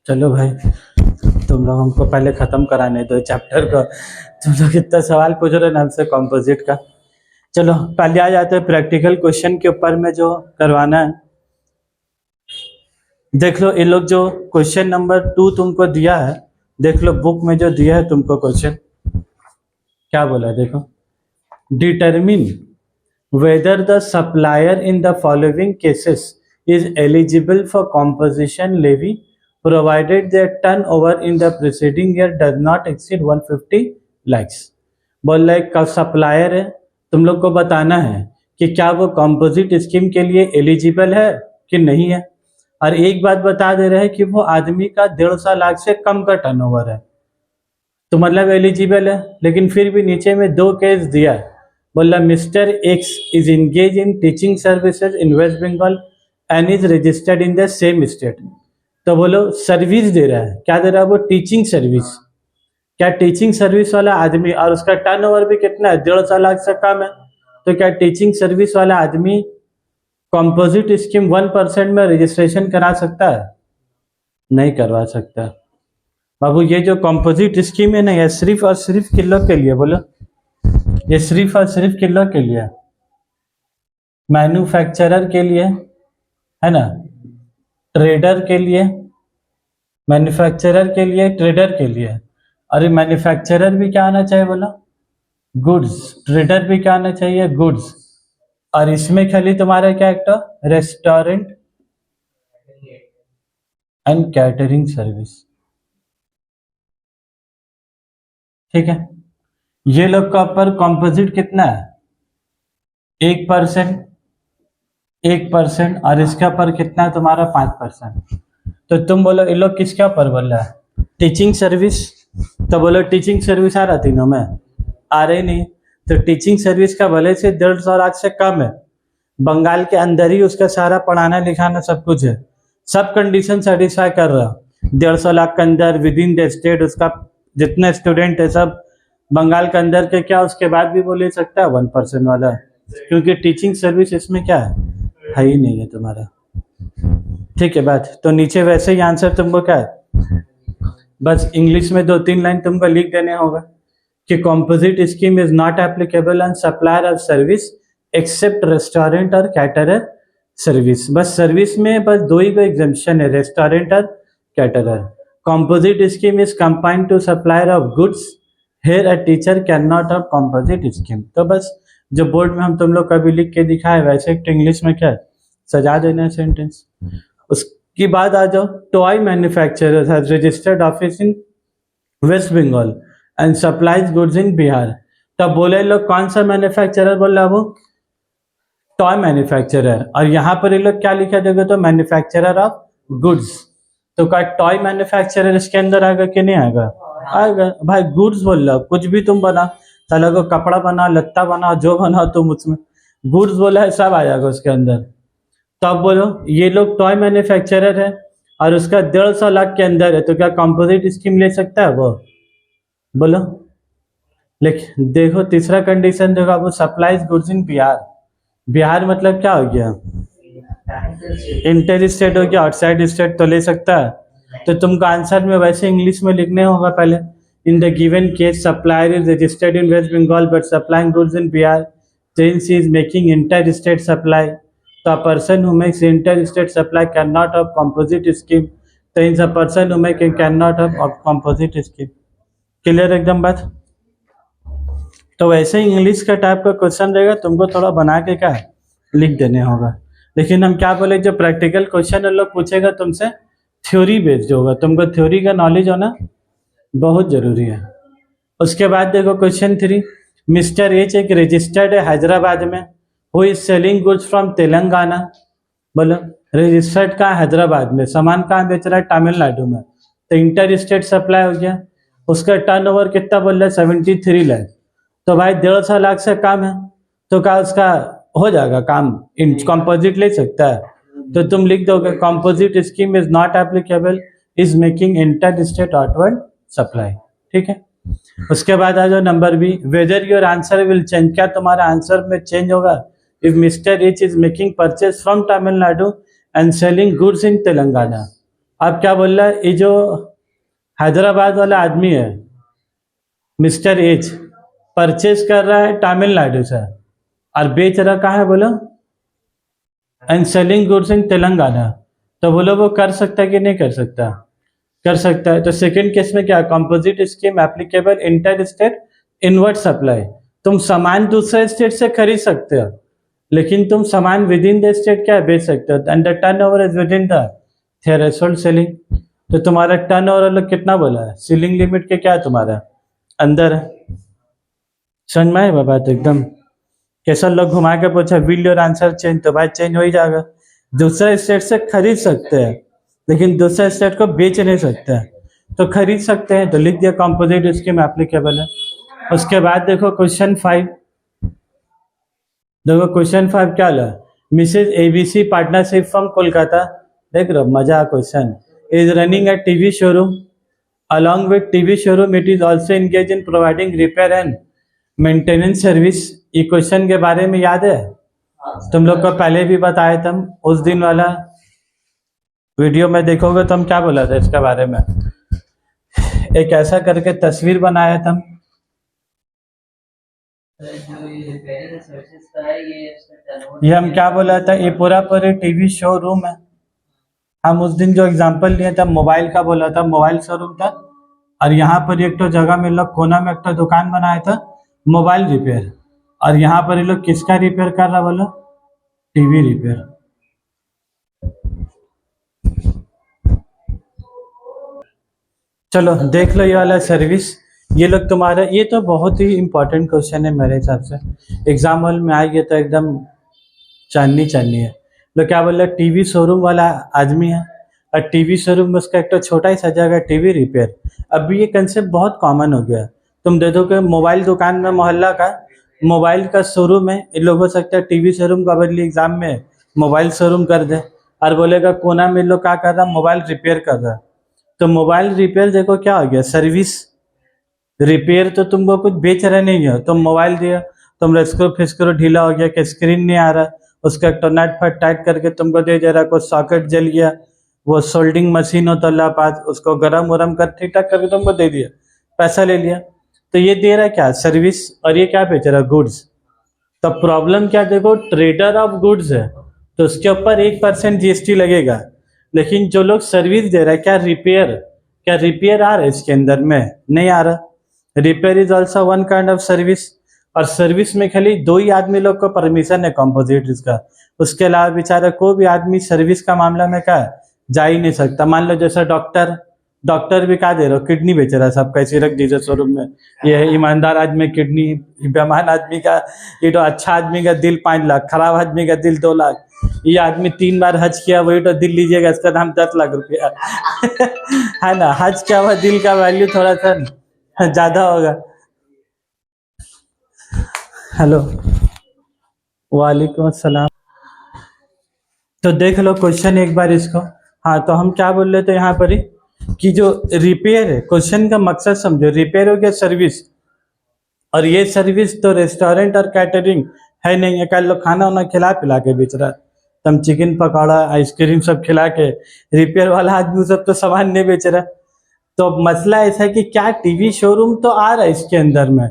चलो भाई, तुम लोग हमको पहले खत्म कराने दो चैप्टर को। तुम लोग इतना सवाल पूछ रहे हो ना हमसे कॉम्पोजिट का। चलो पहले आ जाते हैं प्रैक्टिकल क्वेश्चन के ऊपर में जो करवाना है। देख लो ये लोग जो क्वेश्चन नंबर 2 तुमको दिया है, देख लो बुक में जो दिया है तुमको क्वेश्चन क्या बोला है, देखो। Determine whether the supplier in the following cases is eligible for composition levy provided their turnover in the preceding year does not exceed 150 lakhs। बोल रहा है कब सप्लायर है, तुम लोग को बताना है कि क्या वो कंपोजिट स्कीम के लिए एलिजिबल है कि नहीं है। और एक बात बता दे रहे हैं कि वो आदमी का 150 लाख से कम का टर्नओवर है, तो मतलब एलिजिबल है। लेकिन फिर भी नीचे में 2 केस दिया है। बोला mister X is engage in teaching services in waste Bengal and is registered in the same state. तो बोलो सर्विस दे रहा है, क्या दे रहा है वो, टीचिंग सर्विस। क्या टीचिंग सर्विस वाला आदमी और उसका टर्नओवर भी कितना है, 150 लाख से कम है, तो क्या टीचिंग सर्विस वाला आदमी कंपोजिट स्कीम 1% में रजिस्ट्रेशन करा सकता है? नहीं करवा सकता। बाबू ये जो कंपोजिट स्कीम है ना, ये सिर्फ और सिर्फ किलो के लिए, बोलो ये सिर्फ और सिर्फ किलो के लिए, मैन्युफैक्चरर के लिए है ना, ट्रेडर के लिए, मैन्युफैक्चरर के लिए, ट्रेडर के लिए। अरे मैन्युफैक्चरर भी क्या आना चाहिए, बोलो गुड्स, ट्रेडर भी क्या आना चाहिए, गुड्स। और इसमें खाली तुम्हारा क्या एक तो रेस्टोरेंट एंड कैटरिंग सर्विस, ठीक है। ये लोग का ऊपर कंपोजिट कितना है, 1%, 1%, और इसके ऊपर कितना है तुम्हारा 5%। तो तुम बोलो ये लोग किसके ऊपर बोल रहा है, टीचिंग सर्विस। तो बोलो टीचिंग सर्विस आ रहा तीनों में, आ रही नहीं। तो टीचिंग सर्विस का भले से 150 लाख से कम है, बंगाल के अंदर ही उसका सारा पढ़ाना लिखाना सब कुछ है, सब कंडीशन सेटिस्फाई कर रहा, 150 लाख के अंदर विद इन द स्टेट उसका जितने स्टूडेंट है सब बंगाल के अंदर के, क्या उसके बाद भी वो ले सकता है 1% वाला, क्योंकि टीचिंग सर्विस इसमें क्या है ही नहीं है तुम्हारा, ठीक है बात। तो नीचे वैसे ही आंसर तुमको क्या है, बस इंग्लिश में 2-3 लाइन तुमको लिख देने होगा कि composite scheme is not applicable on supplier of service except restaurant और कैटरर सर्विस। बस सर्विस में बस 2 ही को एग्जेम्पशन है, रेस्टोरेंट और caterer. Composite scheme is confined to supplier of goods, here a teacher can not of composite scheme. तो बस जो बोर्ड में हम तुम लोग कभी लिख के दिखाए वैसे इंग्लिश में क्या सजा देना है सेंटेंस। उसकी बाद आ जाओ, toy manufacturer has registered office in waste Bengal and supplies goods in Bihar. तब बोले लोग कौन सा मैन्युफैक्चरर बोल रहा, वो टॉय मैन्युफैक्चरर। और यहाँ पर ये लोग क्या लिखा देगा, तो मैन्युफैक्चरर ऑफ गुड्स। तो क्या टॉय मैन्युफैक्चरर इसके अंदर आएगा कि नहीं आएगा, आएगा भाई। गुड्स बोल रहा, कुछ भी तुम बना, साला को कपड़ा बना, लत्ता बना, जो बनाओ तुम उसमें गुड्स बोला है, सब आ जाएगा उसके अंदर। तो अब बोलो ये लोग टॉय मैन्युफैक्चरर है और उसका 150 लाख के अंदर है, तो क्या कंपोजिट स्कीम ले सकता है वो, बोलो। लेकिन देखो तीसरा कंडीशन देखो, वो supplies goods in Bihar. Bihar मतलब क्या हो गया, इंटर स्टेट हो गया, आउटसाइड स्टेट तो ले सकता है। तो तुमको आंसर में वैसे इंग्लिश में लिखने होगा पहले, in the given case supplier is registered in waste Bengal but supplying goods in Bihar, since he is making inter state supply, तो a person who makes inter state supply can not of composite scheme, तो in a person who make can not of composite scheme. Clear एकदम बात। तो वैसे ही English का type का question रहेगा, तुमको थोड़ा बना के क्या लिख देने होगा। लेकिन हम क्या बोले, जो प्रैक्टिकल क्वेश्चन लोग पूछेगा तुमसे थ्योरी बेस्ड होगा, तुमको थ्योरी का नॉलेज होना बहुत जरूरी है। उसके बाद देखो क्वेश्चन 3, मिस्टर एच एक रजिस्टर्ड है हैदराबाद में, who is selling goods from Telangana. बोलो रजिस्टर्ड कहाँ, हैदराबाद में, सामान कहाँ बेच रहा है, तमिलनाडु में, तो इंटर स्टेट सप्लाई हो गया। उसका टर्नओवर कितना बोल रहा है, 73 लाख। तो भाई 150 लाख से कम है, तो क्या उसका हो जाएगा काम, इन कंपोजिट ले सकता है। तो तुम लिख दोगे composite scheme is not applicable, is making inter state outward supply, ठीक है। उसके बाद आ जाओ number B, whether your answer will change, क्या तुम्हारा आंसर में चेंज होगा if mister H is making purchase from Tamil Nadu and selling goods in Telangana. अब क्या बोल रहा है, ये जो हैदराबाद वाला आदमी है मिस्टर एच, परचेज कर रहा है तमिलनाडु से और बेच रहा कहाँ है बोलो, and selling goods in Telangana, तो बोलो वो कर सकता है कि नहीं कर सकता? कर सकता है। तो सेकंड केस में क्या, composite scheme applicable inter state inward supply, तुम सामान दूसरे स्टेट से खरीद सकते हो लेकिन तुम सामान विद इन द स्टेट क्या बेच सकते हो, and the turnover is with in the threshold selling. तो तुम्हारा टर्नओवर कितना बोला है, सीलिंग लिमिट के क्या तुम्हारा अंदर है। समझ में आए बाबा? तो एकदम कैसा लोग घुमा के पूछा विल योर आंसर चेंज, तो भाई चेंज हो ही जाएगा। दूसरे स्टेट से खरीद सकते हैं लेकिन दूसरे स्टेट को बेच नहीं सकते हैं, तो खरीद सकते हैं, तो लिख दिया कंपोजिट स्कीम एप्लीकेबल है। उसके बाद देखो क्वेश्चन 5, देखो क्वेश्चन 5 क्या ला, Mrs ABC partnership from Kolkata, देख रहे हो मजा question, is running a TV showroom, along with TV showroom it is also engaged in providing repair and maintenance service। ये क्वेश्चन के बारे में याद है तुम लोग को, पहले भी बताया था उस दिन वाला वीडियो में, देखोगे तो हम क्या बोला था इसके बारे में, एक ऐसा करके तस्वीर बनाया था। ये हम क्या बोला था, ये पूरा टीवी शोरूम है। हम उस दिन जो एग्जांपल लिया था मोबाइल का बोला था, मोबाइल शोरूम था, और यहाँ पर एक तो जगह में लोग कोना में एक तो दुकान बनाया था मोबाइल रिपेयर, और यहाँ पर ये लोग किसका रिपेयर कर रहा बोलो, टीवी रिपेयर। चलो देख लो ये वाला सर्विस, ये लोग तुम्हारा, ये तो बहुत ही इंपॉर्टेंट क्वेश्चन है मेरे हिसाब से, एग्जाम हॉल में आएगी तो एकदम चांदनी चांदनी है। लोग क्या बोल रहे, टीवी शोरूम वाला आदमी है और टीवी शोरूम में उसका एक तो छोटा ही सजा गया टीवी रिपेयर। अभी ये कंसेप्ट बहुत कॉमन हो गया, तुम दे दो कि मोबाइल दुकान में मोहल्ला का मोबाइल का शोरूम है, इन लोग हो सकता है टीवी शोरूम का बदली एग्जाम में मोबाइल शोरूम कर दे, और बोलेगा कोना में लोग क्या कर रहा, मोबाइल रिपेयर कर रहा। तो मोबाइल रिपेयर देखो क्या हो गया, सर्विस। रिपेयर तो तुमको कुछ बेच रहे नहीं हो, तुम मोबाइल दिया, तुम स्क्रू फिस्क्रू ढीला हो गया कि स्क्रीन नहीं आ रहा, उसका एक तो नट फट टाइट करके तुमको दे रहा, कुछ सॉकेट जल गया, वो सोल्डिंग मशीन होता है पास, उसको गरम वरम कर ठीक ठाक करके तुमको दे दिया, पैसा ले लिया। तो ये दे रहा है क्या, सर्विस, और ये क्या बेच रहा है, गुड्स। तो प्रॉब्लम क्या, देखो ट्रेडर ऑफ गुड्स है तो उसके ऊपर 1% GST लगेगा, लेकिन जो लोग सर्विस दे रहा है, क्या रिपेयर आ रहा है इसके अंदर में, नहीं आ रहा। Repair is also one kind of service, और सर्विस में खाली 2 ही आदमी लोग को परमिशन है कंपोजिट का, उसके अलावा बेचारा कोई भी आदमी सर्विस का मामला में क्या जा ही नहीं सकता। मान लो जैसा डॉक्टर भी क्या दे रहे हो, किडनी बेच रहा है, सब कैसे रख दीजिए शोरूम में, ये है ईमानदार आदमी किडनी, बेईमान आदमी का, ये तो अच्छा आदमी का दिल 5 लाख, खराब आदमी का दिल 2 लाख, ये आदमी 3 बार हज किया वही तो दिल लीजिएगा, इसका दाम 10 लाख रुपया है ना, हज किया हुआ दिल का वैल्यू थोड़ा सा ज्यादा होगा। हेलो, वालेकुम अस्सलाम। तो देख लो क्वेश्चन एक बार इसको। हाँ, तो हम क्या बोल रहे थे यहाँ पर ही कि जो रिपेयर है, क्वेश्चन का मकसद समझो, रिपेयर हो गया सर्विस, और ये सर्विस तो रेस्टोरेंट और कैटरिंग है नहीं, एक लोग खाना वाना खिला पिला के बेच रहा है, तुम चिकन पकौड़ा आइसक्रीम सब खिला के, रिपेयर वाला आदमी सब तो सामान नहीं बेच रहा। तो मसला ऐसा है कि क्या टीवी शोरूम तो आ रहा है इसके अंदर में,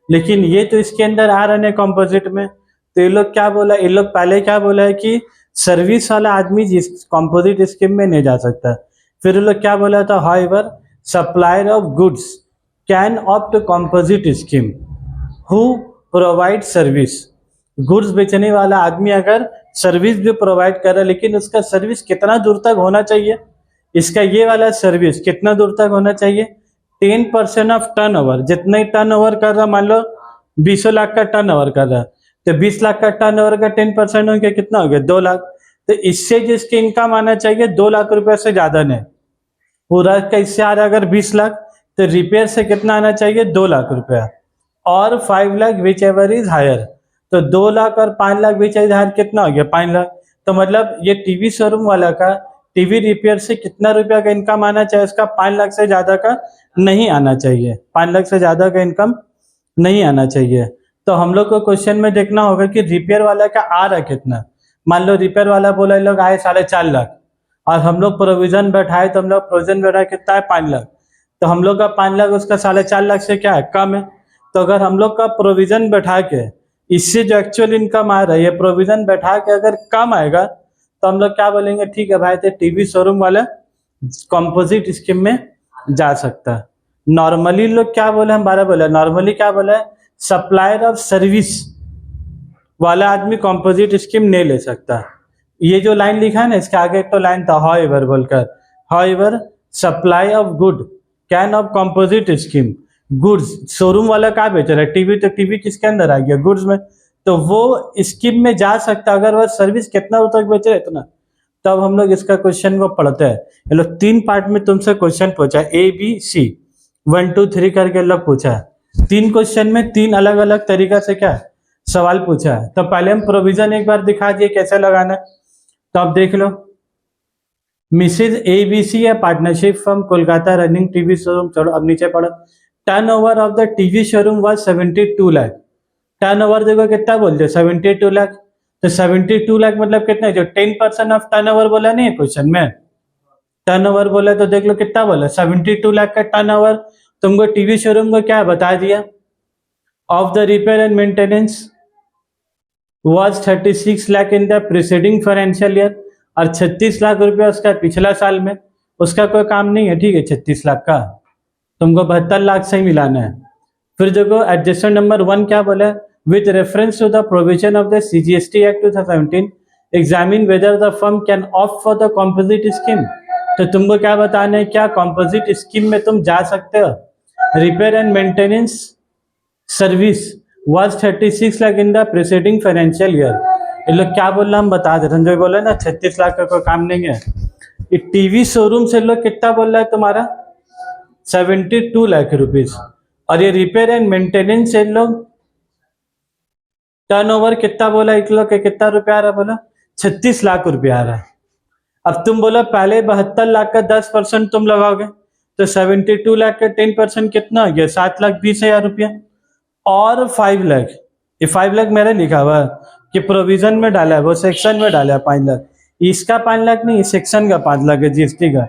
लेकिन ये तो इसके अंदर आ रहा है कंपोजिट में। तो ये लोग क्या बोला, ये लोग पहले क्या बोला है कि सर्विस वाला आदमी जिस कंपोजिट स्कीम में नहीं जा सकता। फिर ये लोग क्या बोला था, however supplier of goods can opt composite scheme who provide service. Goods बेचने वाला आदमी अगर सर्विस भी प्रोवाइड कर रहा है, लेकिन उसका सर्विस कितना दूर तक होना चाहिए, इसका ये वाला सर्विस कितना दूर तक होना चाहिए, 10% ऑफ टर्न ओवर, जितना ही टर्न ओवर कर रहा, मान लो 20 लाख का टर्न ओवर कर रहा है, तो 20 लाख का टर्न ओवर का 10% हो गया, कितना हो गया, 2 लाख। तो इससे जिसकी इनकम आना चाहिए 2 लाख रुपए से ज्यादा नहीं, पूरा का इससे आ रहा अगर 20 लाख, तो रिपेयर से कितना आना चाहिए, 2 लाख रुपया, और 5 lakh whichever is higher. तो 2 लाख और 5 लाख विच एवर हायर कितना हो गया, 5 लाख। तो मतलब ये टीवी शोरूम वाला का टीवी रिपेयर से कितना रुपया का इनकम आना चाहिए, उसका 5 लाख से ज्यादा का नहीं आना चाहिए, 5 लाख से ज्यादा का इनकम नहीं आना चाहिए। तो हम लोग को क्वेश्चन में देखना होगा कि रिपेयर वाला का आ रहा कितना। मान लो रिपेयर वाला बोला लोग आए 4.5 लाख, और हम लोग प्रोविजन बैठाए तो हम लोग प्रोविजन बैठाए कितना है 5 लाख, तो हम लोग का 5 लाख उसका 4.5 लाख से क्या है कम है। तो अगर हम लोग का प्रोविजन बैठा के इससे जो एक्चुअल इनकम आ रहा है ये प्रोविजन बैठा के अगर कम आएगा तो हम लोग क्या बोलेंगे, ठीक है भाई तो टीवी शोरूम वाला कंपोजिट स्कीम में जा सकता है। नॉर्मली लोग क्या बोले, हम 12 बोले, नॉर्मली क्या बोले, सप्लायर ऑफ सर्विस वाला आदमी कंपोजिट स्कीम नहीं ले सकता। ये जो लाइन लिखा है ना इसके आगे एक तो लाइन था हाउएवर बोलकर, however supply of good can of composite scheme, goods showroom वाला क्या बेच रहा है टीवी, तो टीवी किसके अंदर आ गया गुड्स में, तो वो स्कीम में जा सकता अगर वह सर्विस कितना तक बेच रहे इतना। तब हम लोग इसका क्वेश्चन को पढ़ते हैं। ये लोग 3 पार्ट में तुमसे क्वेश्चन पूछा है, A B C 1 2 3 करके लोग पूछा है। 3 क्वेश्चन में 3 अलग अलग तरीका से क्या सवाल पूछा है। तो पहले हम प्रोविजन एक बार दिखा दिए कैसे लगाना है, तो आप देख लो। मिसेज ABC है partnership from Kolkata running TV showroom, चलो अब नीचे पढ़ो। Turnover of the TV showroom was 72 lakh. Turnover देखो कितना बोलते 72 लाख, तो 72 लाख मतलब कितना, जो 10% ऑफ टर्नओवर बोला नहीं है क्वेश्चन में, टर्नओवर बोला तो देख लो कितना बोला 72 लाख का टर्नओवर। तुमको टीवी शोरूम को क्या बता दिया, of the repair and maintenance was 36 lakh in the preceding financial year, और 36 लाख रुपया उसका पिछला साल में, उसका कोई काम नहीं है, ठीक है 36 लाख का तुमको 72 लाख से ही मिलाना है। फिर देखो एडजस्टमेंट नंबर 1 क्या बोला, with reference to the provision of the CGST act 2017 examine whether the firm can opt for the composite scheme. तो तुमको क्या बताना है, क्या कॉम्पोजिट स्कीम में तुम जा सकते हो। Repair and maintenance service was 36 lakh in the preceding financial year. ये लोग क्या बोल रहा हम बता दे रहे, जो बोले ना 36 लाख का कोई काम नहीं है। ये टीवी शोरूम से लोग कितना बोल रहा है तुम्हारा 72 लाख रुपीज, और ये रिपेयर एंड मेंटेनेंस से लोग टर्नओवर कितना बोला, एक लोग कितना रुपया आ रहा बोला 36 लाख रुपया आ रहा है। अब तुम बोला पहले 72 लाख का 10% तुम लगाओगे तो 72 लाख का 10% कितना हो गया 7,20,000 रुपया, और 5 लाख, ये 5 लाख मेरा लिखा हुआ है कि प्रोविजन में डाला है, वो सेक्शन में डाला है 5 लाख, इसका 5 लाख नहीं सेक्शन का 5 लाख है GST का,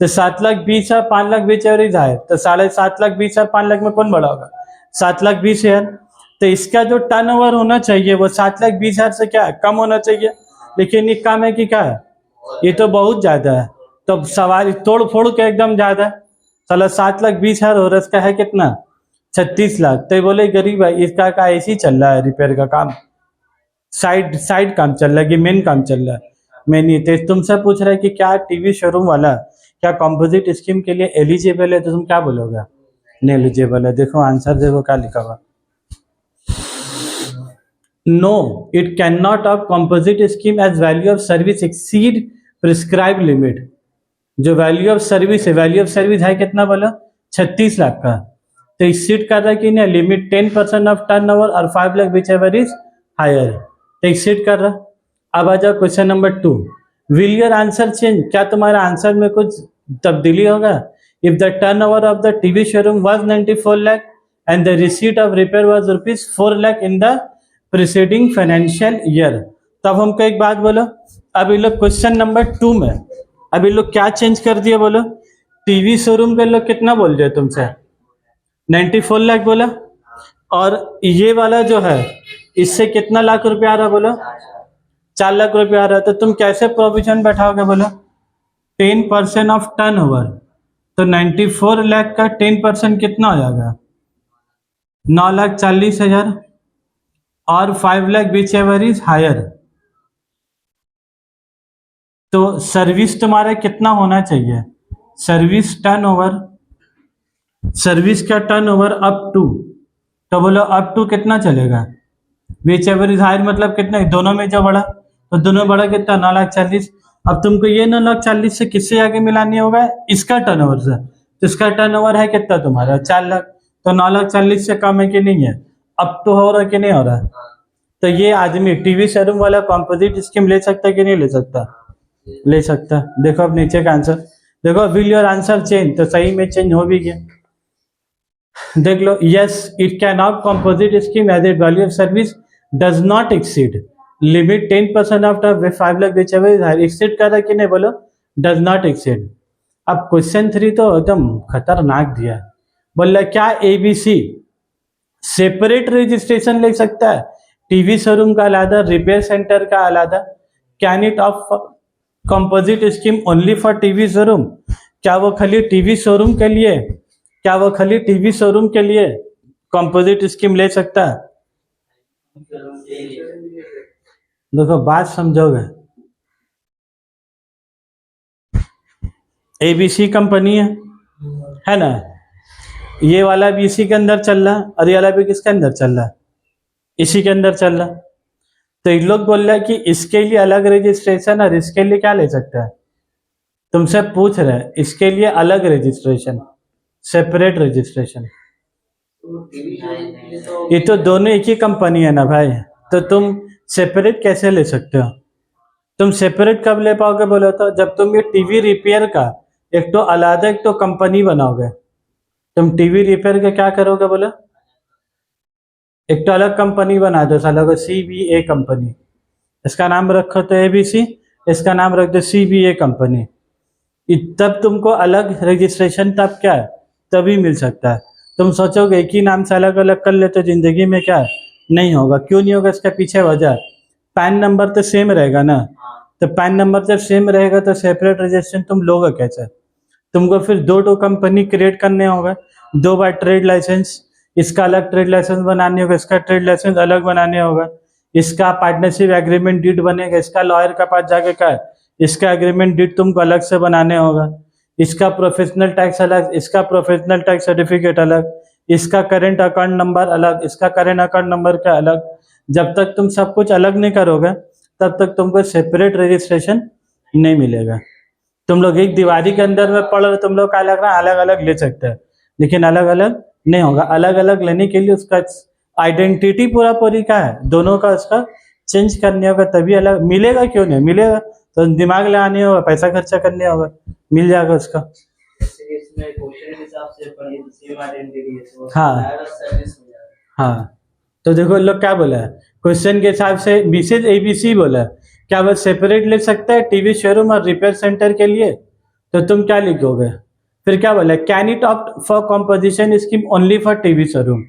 तो 7,20,000 और 5,20,000 एवरेज आए तो 7,20,000 और 5 लाख में कौन बड़ा होगा 7,20,000। तो इसका जो टर्नओवर होना चाहिए वो 7,20,000 से क्या है कम होना चाहिए, लेकिन ये कम है कि क्या है, ये तो बहुत ज्यादा है। तो सवाल तोड़ फोड़ के एकदम ज्यादा है, चलो 7,20,000 और इसका है कितना 36 लाख। तो बोले गरीब है इसका का ऐसे ही चल रहा है रिपेयर का काम, साइड काम चल रहा है कि मेन काम चल रहा है, मेन ही। तो तुमसे पूछ रहा है कि क्या टीवी शोरूम वाला क्या कंपोजिट स्कीम के लिए एलिजिबल है, तो तुम क्या बोलोगे नहीं एलिजिबल है। देखो आंसर देखो क्या लिखा हुआ, no it can not of composite scheme as value of service exceed prescribe limit. जो वैल्यू ऑफ सर्विस है, वैल्यू ऑफ सर्विस है कितना बोला 36 लाख का, तो एक्सीड कर रहा है कि नहीं लिमिट 10% ऑफ टर्नओवर और 5 lakh whichever is higher, तो एक्सीड कर रहा। अब आ जाओ question number 2, will your answer change, क्या तुम्हारा आंसर में कुछ तब्दीली होगा। If the turnover of the TV showroom was 94 lakh and the receipt of repair was ₹4 lakh in the preceding financial year. तब हमको एक बात बोलो, अब ये लोग क्वेश्चन नंबर 2 में अब ये लोग क्या चेंज कर दिया बोलो, टीवी शोरूम के लोग कितना बोल रहे तुमसे 94 लाख बोला, और ये वाला जो है इससे कितना लाख रुपया आ रहा बोलो 4 लाख रुपया आ रहा है। तो तुम कैसे प्रोविजन बैठाओगे बोलो 10% ऑफ टर्नओवर, तो 94 लाख का 10% कितना हो जाएगा 9,40,000 और 5 lakh whichever is higher. तो सर्विस तुम्हारा कितना होना चाहिए, सर्विस टर्नओवर, सर्विस का टर्नओवर अप टू, तो बोलो अप टू कितना चलेगा विच एवर इज हायर मतलब कितना, दोनों में जो बड़ा, तो दोनों बड़ा कितना 9,40,000। अब तुमको ये 9,40,000 से किससे आगे मिलानी होगा इसका टर्नओवर से, तो इसका टर्नओवर है कितना तुम्हारा 4 लाख, तो 9,40,000 से कम है कि नहीं है, अब तो हो रहा कि नहीं हो रहा। तो ये आदमी टीवी शोरूम वाला कंपोजिट स्कीम ले सकता है कि नहीं ले सकता, ले सकता। देखो अब नीचे का आंसर देखो, विल योर आंसर चेंज, तो सही में चेंज हो भी गया। देख लो, yes it can of composite scheme as a value of service does not exceed limit 10% of 5 lakh whichever is higher. Exceed कर रहा है कि नहीं बोलो डज नॉट एक्सीड। अब क्वेश्चन 3 तो एकदम खतरनाक दिया है। बोल रहा क्या एबीसी सेपरेट रजिस्ट्रेशन ले सकता है? टीवी शोरूम का अलग, रिपेयर सेंटर का अलग। Can it of composite scheme only for TV showroom? क्या वो खाली टीवी शोरूम के लिए, क्या वो खाली टीवी शोरूम के लिए कंपोजिट स्कीम ले सकता है? देखो बात समझोगे, एबीसी कंपनी है ना, ये वाला भी इसी के अंदर चल रहा है और ये वाला भी किसके अंदर चल रहा है? इसी के अंदर चल रहा है। तो ये लोग बोल रहे हैं कि इसके लिए अलग रजिस्ट्रेशन और इसके लिए क्या ले सकता है? तुमसे पूछ रहे हैं इसके लिए अलग रजिस्ट्रेशन, सेपरेट रजिस्ट्रेशन। ये तो दोनों एक ही कंपनी है ना भाई, तो तुम सेपरेट कैसे ले सकते हो? तुम सेपरेट कब ले पाओगे बोलो तो, जब तुम ये टीवी रिपेयर का एक तो अलग एक तो कंपनी बनाओगे। तुम टीवी रिपेयर का क्या करोगे बोलो? एक तो अलग कंपनी बना दो, साला को CBA कंपनी, इसका नाम रखो तो ABC, इसका नाम रख दो CBA कंपनी। तब तुमको अलग रजिस्ट्रेशन तब क्या है, तभी मिल सकता है। तुम सोचोगे एक ही नाम से अलग अलग कर ले तो जिंदगी में क्या है, नहीं होगा। क्यों नहीं होगा? इसका पीछे वजह है, पैन नंबर तो सेम रहेगा ना। तो पैन नंबर जब सेम रहेगा तो सेपरेट रजिस्ट्रेशन तुम लोगे कैसे? तुमको फिर दो कंपनी क्रिएट करने होगा, 2 बार ट्रेड लाइसेंस, इसका अलग ट्रेड लाइसेंस बनाने होगा, इसका ट्रेड लाइसेंस अलग बनाने होगा, इसका पार्टनरशिप एग्रीमेंट डीड बनेगा, इसका लॉयर का पास जाके का है, इसका एग्रीमेंट डीड तुमको अलग से बनाने होगा, इसका प्रोफेशनल टैक्स अलग, इसका प्रोफेशनल टैक्स सर्टिफिकेट अलग, इसका करेंट अकाउंट नंबर अलग, इसका करेंट अकाउंट नंबर का अलग। जब तक तुम सब कुछ अलग नहीं करोगे तब तक तुमको सेपरेट रजिस्ट्रेशन नहीं मिलेगा। तुम लोग एक दीवारी के अंदर में पढ़ रहे, तुम लोग का अलग ना अलग अलग ले सकते हैं, लेकिन अलग अलग नहीं होगा। अलग अलग लेने के लिए उसका आइडेंटिटी पूरा पूरी का है, दोनों का उसका चेंज करने होगा तभी अलग मिलेगा। क्यों नहीं मिलेगा? तो दिमाग लगाने होगा, पैसा खर्चा करने होगा, मिल जाएगा उसका। हाँ हाँ, तो देखो लोग क्या बोला है क्वेश्चन के हिसाब से, बीसीज ABC बोला है, क्या वो सेपरेट ले सकता है टीवी शोरूम और रिपेयर सेंटर के लिए? तो तुम क्या लिखोगे फिर? क्या बोला? Can it opt for composition scheme only for TV showroom?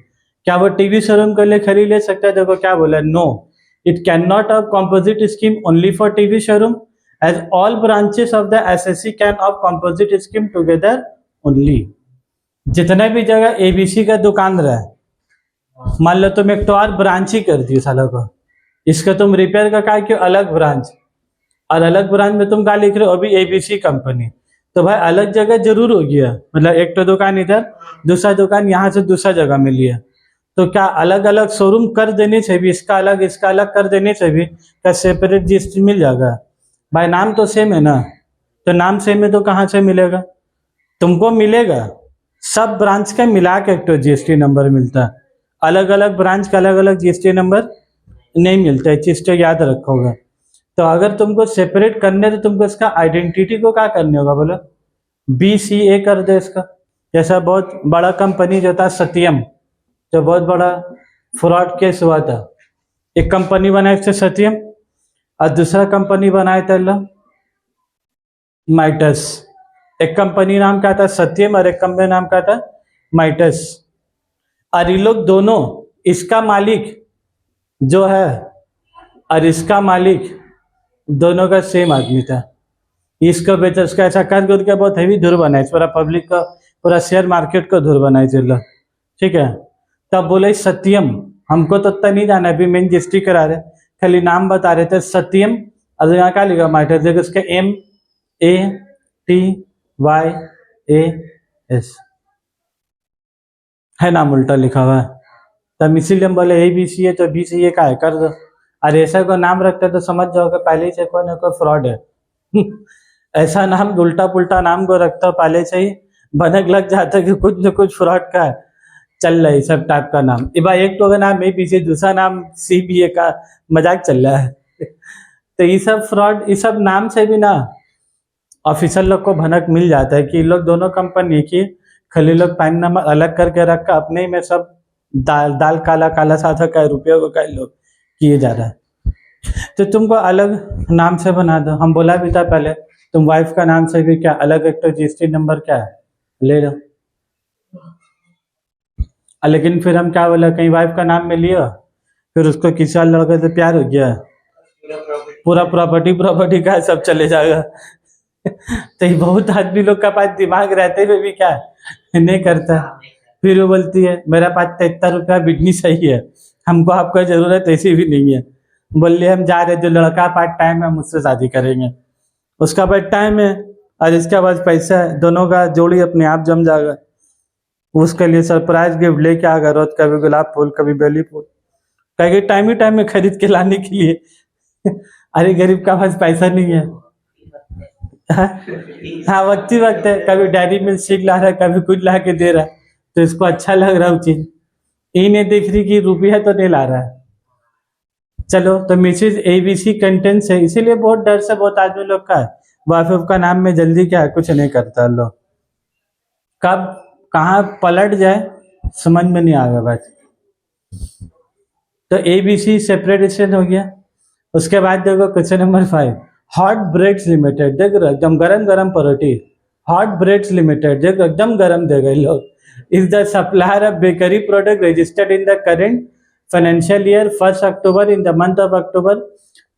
क्या वो टीवी शोरूम के लिए खरीद ले सकता है? देखो क्या बोला, no, it can not opt composite scheme only for TV showroom as all branches of the SSC can opt composite scheme together only. जितने भी जगह ABC का दुकान रहा है, मान लो तुम एक तो और ब्रांच ही कर दी सालों को, इसका तुम रिपेयर का क्या क्यों अलग ब्रांच, और अलग ब्रांच में तुम क्या लिख रहे हो अभी ABC कंपनी, तो भाई अलग जगह जरूर हो गया। मतलब एक तो दुकान इधर, दूसरा दुकान यहाँ से दूसरा जगह में लिया, तो क्या अलग अलग शोरूम कर देने से भी, इसका अलग कर देने से भी क्या सेपरेट GST मिल जाएगा? भाई नाम तो सेम है ना, तो नाम सेम है तो कहाँ से मिलेगा? तुमको मिलेगा सब ब्रांच का मिला के एक तो GST नंबर मिलता है, अलग अलग ब्रांच का अलग अलग GST नंबर नहीं मिलता है, चीज तो याद रखोगे। तो अगर तुमको सेपरेट करने तो तुमको इसका आइडेंटिटी को क्या करने होगा बोलो? BCA कर दे इसका। जैसा बहुत बड़ा कंपनी जो था सत्यम, जो बहुत बड़ा फ्रॉड केस हुआ था, एक कंपनी बनाई थी सत्यम और दूसरा कंपनी बनाया था माइटस। एक कंपनी नाम क्या था सत्यम और एक कंपनी नाम क्या था माइटस। और ये लोग दोनों, इसका मालिक जो है और इसका मालिक दोनों का सेम आदमी था। इसको बेचा, उसका ऐसा कर के बहुत हेवी धुर बनाए, पूरा पब्लिक का, पूरा शेयर मार्केट को धुर बनाए चलो, ठीक है। तब बोले सत्यम, हमको तो इतना नहीं जाना, अभी मेन GST करा रहे, खाली नाम बता रहे थे सत्यम, और यहाँ क्या लिखा माइटर, देखो उसका MATYAS है, नाम उल्टा लिखा हुआ है। तब इसीलिए हम बोले ABC है तो BCA का है कर दो। और ऐसा को नाम रखते तो समझ जाओगे पहले ही से कोई ना कोई फ्रॉड है। ऐसा नाम उल्टा पुल्टा नाम को रखता हो पहले से ही भनक लग जाता है कि कुछ न कुछ फ्रॉड का है, चल रहा है सब टाइप का नाम। भाई एक तो नाम ABC, दूसरा नाम CBA का, मजाक चल रहा है। तो ये सब फ्रॉड, ये सब नाम से भी ना ऑफिसर लोग को भनक मिल जाता है कि लोग दोनों कंपनी की, खाली लोग पैन नंबर अलग करके रखा, अपने ही में सब दाल काला काला साधा का रुपयों को कई लोग किए जा रहा है। तो तुमको अलग नाम से बना दो, हम बोला भी था पहले, तुम वाइफ का नाम से भी क्या अलग एक तो जीएसटी नंबर क्या है ले लो। लेकिन फिर हम क्या बोला, कहीं वाइफ का नाम में लिया, फिर उसको किसी और लड़के से प्यार हो गया, पूरा प्रॉपर्टी का सब चले जाएगा। तो ये बहुत आदमी लोग का पास दिमाग रहते हुए भी क्या नहीं करता। फिर वो बोलती है मेरा पास 73 रुपया बिजनी सही है, हमको आपका जरूरत ऐसी भी नहीं है। बोलिए हम जा रहे, जो लड़का पार्ट टाइम है मुझसे शादी करेंगे, उसका पार्ट टाइम है और इसका पास पैसा है, दोनों का जोड़ी अपने आप जम जाएगा। उसके लिए सरप्राइज गिफ्ट लेके आ गया, रोज कभी गुलाब फूल कभी बेली फूल, कहीं टाइम में खरीद के लाने के लिए। अरे गरीब का पास पैसा नहीं है। हाँ वक्त है, कभी डायरी मिल्क शेक ला रहा है, कभी कुछ ला के दे रहा है, तो इसको अच्छा लग रहा है वो चीज, ये नहीं देख रही कि रुपया तो नहीं ला रहा है। चलो तो मिसेज एबीसी कंटेंट्स है, इसीलिए बहुत डर से बहुत आदमी लोग का वाइफ का नाम में जल्दी क्या है कुछ नहीं करता लोग, कब कहाँ पलट जाए समझ में नहीं आ रहा बात। तो एबीसी सेपरेटेशन हो गया। उसके बाद देखो question number 5, hot breads limited, देखो एकदम गरम परोठी, हॉट ब्रेड्स लिमिटेड देखो एकदम गरम दे गए लोग, is the supplier of bakery product registered in the current financial year 1 October in the month of October.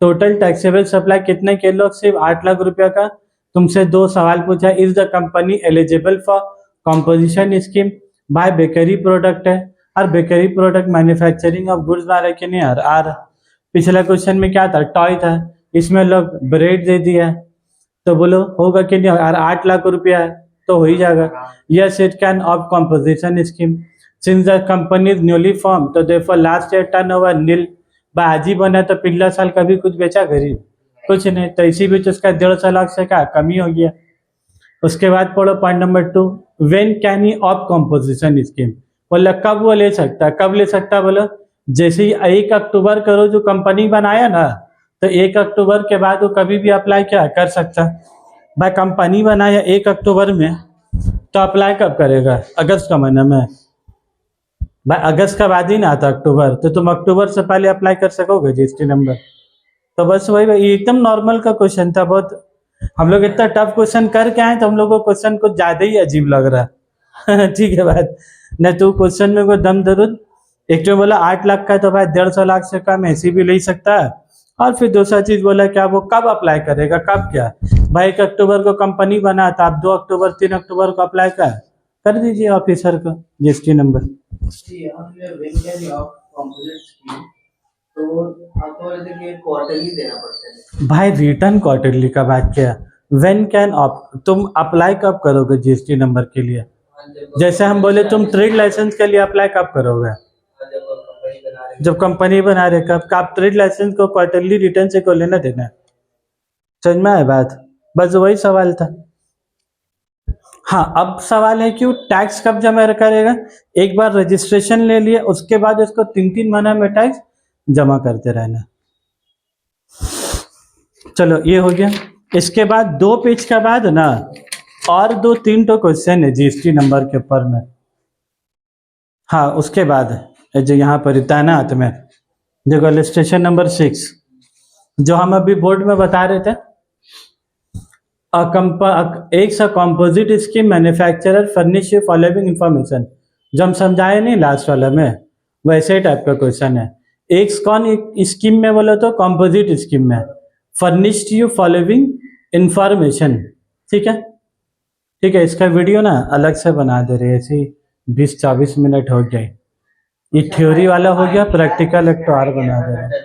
Total taxable supply कितने के लोग, सिर्फ 8 लाख रुपया का। तुमसे 2 सवाल पूछा, is the company eligible for composition scheme, by bakery product है और bakery product manufacturing of goods आ रहा है कि नहीं आ रहा। पिछला क्वेश्चन में क्या था, टॉय था, इसमें लोग ब्रेड दे दिया, तो बोलो होगा कि नहीं, और 8 लाख रुपया है तो हो ही जाएगा। Yes it can of composition scheme since the company is newly form, तो देयरफॉर लास्ट ईयर टर्नओवर नील, आज ही बना तो पिछला साल कभी कुछ बेचा गरीब कुछ नहीं, तो इसी बीच उसका 150 लाख से क्या कमी हो गया। उसके बाद पढ़ो point number 2, when can he of composition scheme, बोला कब वो ले सकता है, कब ले सकता है, बोलो जैसे ही 1 अक्टूबर करो जो कंपनी बनाया ना, तो 1 अक्टूबर के बाद वो कभी भी अप्लाई क्या कर सकता। भाई कंपनी बनाया 1 अक्टूबर में, तो अप्लाई कब करेगा, अगस्त का महीना में, भाई अगस्त का बाद ही ना आता अक्टूबर, तो तुम अक्टूबर से पहले अप्लाई कर सकोगे जीएसटी नंबर। तो बस वही एकदम नॉर्मल का क्वेश्चन था, बहुत हम लोग इतना टफ क्वेश्चन करके आए तो हम लोग को क्वेश्चन कुछ ज्यादा ही अजीब लग रहा है। ठीक है बात न, तो क्वेश्चन में कोई दम दरुद, एक तो बोला 8 लाख का है तो भाई 150 लाख से कम ऐसी भी ले सकता है, और फिर दूसरा चीज बोला क्या वो कब अप्लाई करेगा, कब क्या, भाई 1 अक्टूबर को कंपनी बना था, आप 2 अक्टूबर 3 अक्टूबर को अप्लाई कर दीजिए ऑफिसर को जीएसटी नंबर। तो आपको क्वार्टरली देना पड़ता है भाई, रिटर्न क्वार्टरली का बात क्या, व्हेन कैन ऑफ, तुम अप्लाई कब करोगे जीएसटी नंबर के लिए, जैसे हम बोले तुम ट्रेड लाइसेंस के लिए अप्लाई कब करोगे, जब कंपनी बना रहे, कब आप ट्रेड लाइसेंस को क्वार्टरली रिटर्न से को लेना देना है, समझ में आए बात, बस वही सवाल था। हाँ अब सवाल है कि टैक्स कब जमा करेगा, एक बार रजिस्ट्रेशन ले लिया उसके बाद उसको 3-3 महीना में टैक्स जमा करते रहना। चलो ये हो गया। इसके बाद 2 पेज के बाद ना और 2-3 तो क्वेश्चन है जीएसटी नंबर के ऊपर में। हाँ उसके बाद जो यहाँ पर इतना ना तुम्हें देखो इलस्ट्रेशन नंबर 6 जो हम अभी बोर्ड में बता रहे थे, एक composite scheme manufacturer furnish you following information, जो हम समझाए नहीं लास्ट वाला में, वैसे टाइप का क्वेश्चन है। एक कौन स्कीम में बोलो तो कॉम्पोजिट स्कीम में, फर्निश्ड यू फॉलोइंग इंफॉर्मेशन, ठीक है। इसका वीडियो ना अलग से बना दे रहे, ऐसे 20-24 मिनट हो गए, ये थ्योरी वाला हो गया, प्रैक्टिकल एक तो और बना दे रहे।